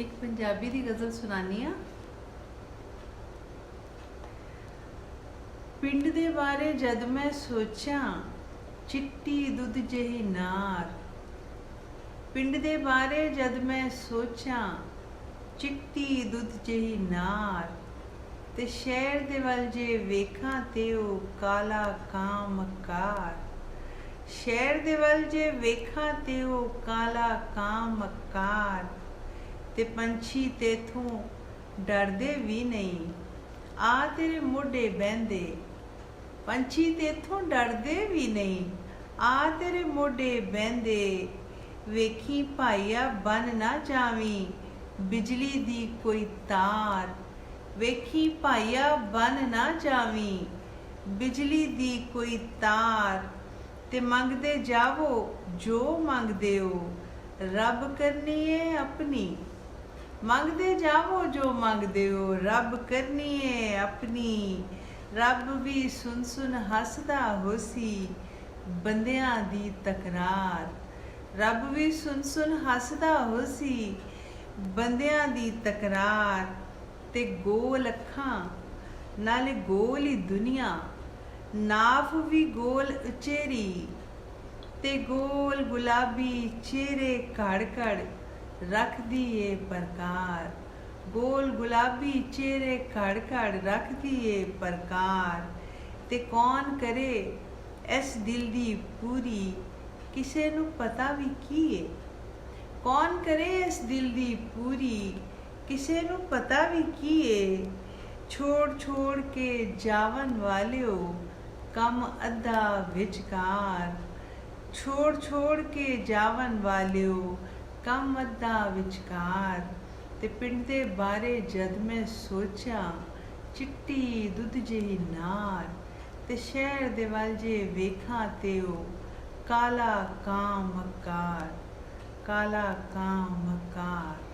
एक पंजाबी दी गज़ल सुनानी आ। पिंड दे बारे जद मैं सोचां चिट्टी दुध जही नार। पिंड दे बारे जद मैं सोचां चिट्टी दुध जही नार। ते शहर दे वल जे वेखां ते ओ काला ਕਾਂ मक्कार। शहर दे वल जे वेखां ते ओ काला ਕਾਂ मक्कार। ते पंछी तेथों डरदे भी नहीं आ तेरे मोढे बहंदे। पंछी तेथों डरदे भी नहीं आ तेरे मोढे बहंदे। वेखी भाईया बन ना जावी बिजली दी कोई तार। वेखी भाईया बन ना जावी बिजली दी कोई तार। ते मंगदे जावो जो मंगदे हो रब करनी है अपनी। मंगदे जावो जो मंगदे हो रब करनी है अपनी। रब भी सुन सुन हसदा होसी बंदियां दी तकरार। रब भी सुन सुन हसदा होसी बंदियां दी तकरार। ते गोल अखां नाले गोल ही दुनिया नाफ भी गोल उचेरी। ते गोल गुलाबी चेहरे कड़ कड़ रखदी ए प्रकार। गोल गुलाबी चेहरे कड़ कड़ रखदी ए प्रकार। ते कौन करे इस दिल दी पूरी किसे नू पता भी की है। कौन करे इस दिल दी पूरी किसे नू पता भी की है। छोड़ छोड़ के जावन वालियो कम अद्धा विचकार। छोड़ छोड़ के जावन वालियो कम अद्धा विचकार। ते पिंड दे बारे जद मैं सोचा चिट्टी दुध जही नार। ते शहर दे वल जे वेखां ते ओ काला ਕਾਂ मक्कार। काला ਕਾਂ मक्कार।